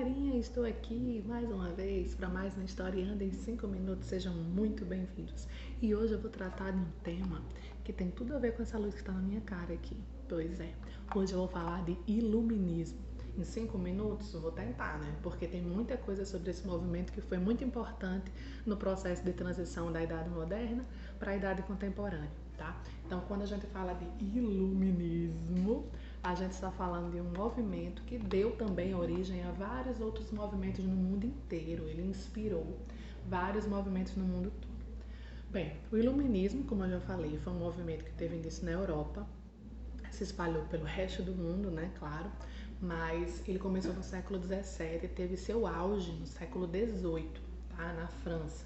galerinha, estou aqui mais uma vez para mais uma Historiando em 5 minutos, sejam muito bem-vindos. E hoje eu vou tratar de um tema que tem tudo a ver com essa luz que está na minha cara aqui. Pois é, hoje eu vou falar de iluminismo. Em 5 minutos eu vou tentar, né? Porque tem muita coisa sobre esse movimento que foi muito importante no processo de transição da Idade Moderna para a Idade Contemporânea, tá? Então, quando a gente fala de iluminismo, a gente está falando de um movimento que deu também origem a vários outros movimentos no mundo inteiro. Ele inspirou vários movimentos no mundo todo. Bem, o iluminismo, como eu já falei, foi um movimento que teve início na Europa, se espalhou pelo resto do mundo, né, claro, mas ele começou no século XVII e teve seu auge no século XVIII, tá, na França.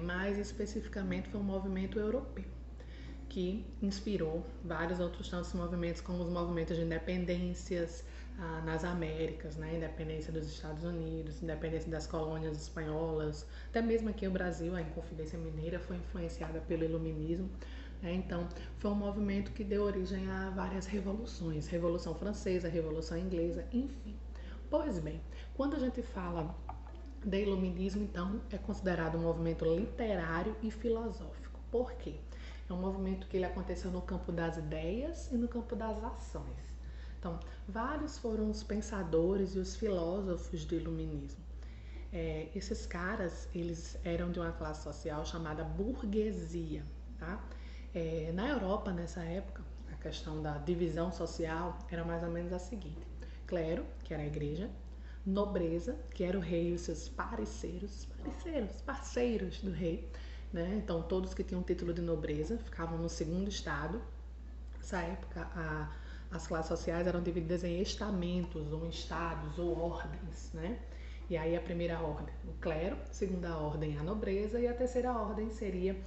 Mais especificamente foi um movimento europeu que inspirou vários outros tantos movimentos, como os movimentos de independências nas Américas, né? Independência dos Estados Unidos, independência das colônias espanholas, até mesmo aqui no Brasil, a Inconfidência Mineira foi influenciada pelo Iluminismo. Né? Então, foi um movimento que deu origem a várias revoluções, Revolução Francesa, Revolução Inglesa, enfim. Pois bem, quando a gente fala de iluminismo, então, é considerado um movimento literário e filosófico. Por quê? É um movimento que ele aconteceu no campo das ideias e no campo das ações. Então, vários foram os pensadores e os filósofos do iluminismo. Esses caras, eles eram de uma classe social chamada burguesia, tá? Na Europa, nessa época, a questão da divisão social era mais ou menos a seguinte: clero, que era a igreja; nobreza, que era o rei e os seus parceiros do rei, né? Então, todos que tinham título de nobreza ficavam no segundo estado. Nessa época, as classes sociais eram divididas em estamentos, ou em estados, ou ordens, né? E aí a primeira ordem, o clero; a segunda ordem, a nobreza; e a terceira ordem seria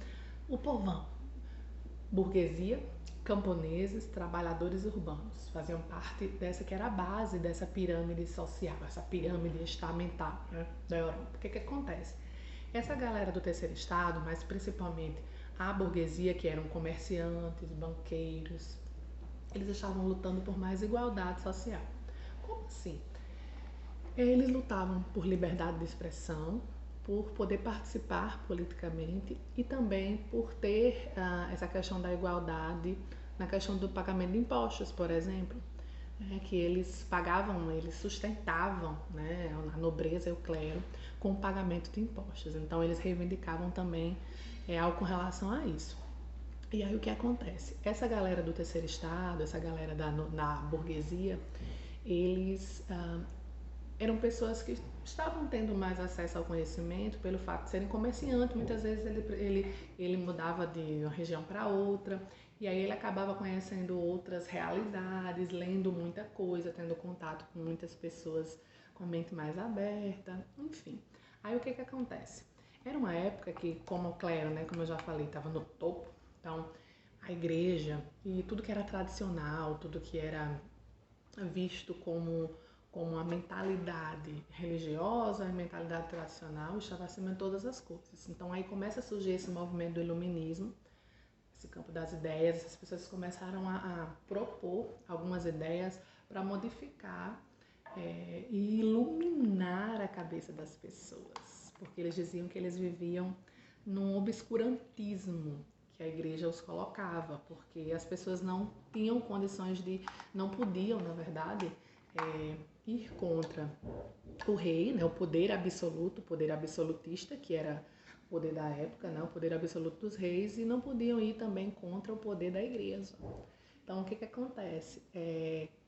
o povão. Burguesia, camponeses, trabalhadores urbanos faziam parte dessa que era a base dessa pirâmide social, essa pirâmide estamental, né, da Europa. O que acontece? Essa galera do terceiro estado, mas principalmente a burguesia, que eram comerciantes, banqueiros, eles estavam lutando por mais igualdade social. Como assim? Eles lutavam por liberdade de expressão, por poder participar politicamente e também por ter essa questão da igualdade na questão do pagamento de impostos, por exemplo, que eles pagavam, eles sustentavam, né, a nobreza e o clero com o pagamento de impostos. Então eles reivindicavam também algo com relação a isso. E aí o que acontece? Essa galera do terceiro estado, essa galera da burguesia, eles eram pessoas que estavam tendo mais acesso ao conhecimento pelo fato de serem comerciantes. Muitas vezes ele mudava de uma região para outra, e aí ele acabava conhecendo outras realidades, lendo muita coisa, tendo contato com muitas pessoas com mente mais aberta, enfim. Aí o que acontece? Era uma época que, como o clero, né, como eu já falei, estava no topo, então a igreja e tudo que era tradicional, tudo que era visto como a mentalidade religiosa, a mentalidade tradicional estava acima de todas as coisas. Então aí começa a surgir esse movimento do iluminismo, esse campo das ideias. Essas pessoas começaram a propor algumas ideias para modificar e iluminar a cabeça das pessoas, porque eles diziam que eles viviam num obscurantismo que a igreja os colocava, porque as pessoas não tinham condições não podiam, na verdade, ir contra o rei, né, o poder absoluto, o poder absolutista, que era o poder da época, né, o poder absoluto dos reis, e não podiam ir também contra o poder da igreja. Então, o que acontece?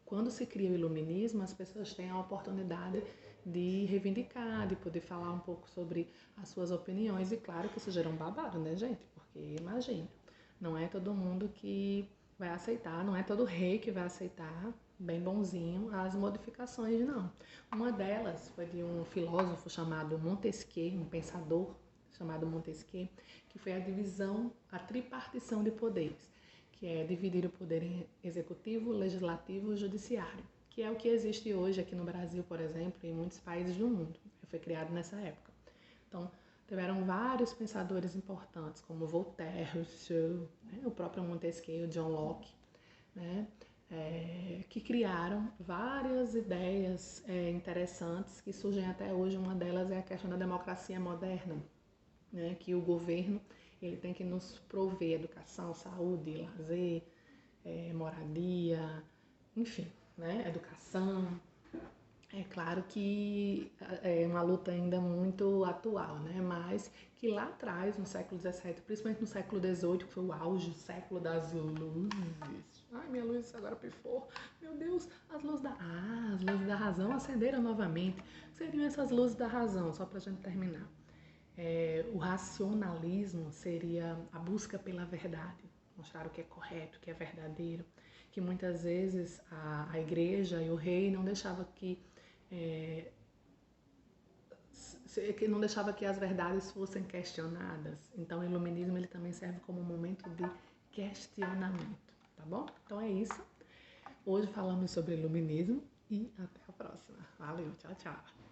Quando se cria o iluminismo, as pessoas têm a oportunidade de reivindicar, de poder falar um pouco sobre as suas opiniões, e claro que isso gera um babado, né, gente? Porque imagina, não é todo mundo que vai aceitar, não é todo rei que vai aceitar, bem bonzinho, as modificações, não. Uma delas foi de um filósofo chamado Montesquieu, um pensador chamado Montesquieu, que foi a divisão, a tripartição de poderes, que é dividir o poder executivo, legislativo e judiciário, que é o que existe hoje aqui no Brasil, por exemplo, e em muitos países do mundo. Foi criado nessa época. Então, tiveram vários pensadores importantes, como Voltaire, Rousseau, né, o próprio Montesquieu, John Locke, né, que criaram várias ideias interessantes que surgem até hoje. Uma delas é a questão da democracia moderna, né? Que o governo ele tem que nos prover educação, saúde, lazer, moradia, enfim, né? Educação. É claro que é uma luta ainda muito atual, né? Mas que lá atrás, no século XVII, principalmente no século XVIII, que foi o auge, o século das luzes. Ai, minha luz agora pifou. Meu Deus, as luzes da razão acenderam novamente. O que seriam essas luzes da razão? Só para a gente terminar. O racionalismo seria a busca pela verdade, mostrar o que é correto, o que é verdadeiro, que muitas vezes a igreja e o rei não deixava que não deixava que as verdades fossem questionadas. Então o iluminismo ele também serve como um momento de questionamento, tá bom? Então é isso. Hoje falamos sobre iluminismo e até a próxima. Valeu, tchau, tchau.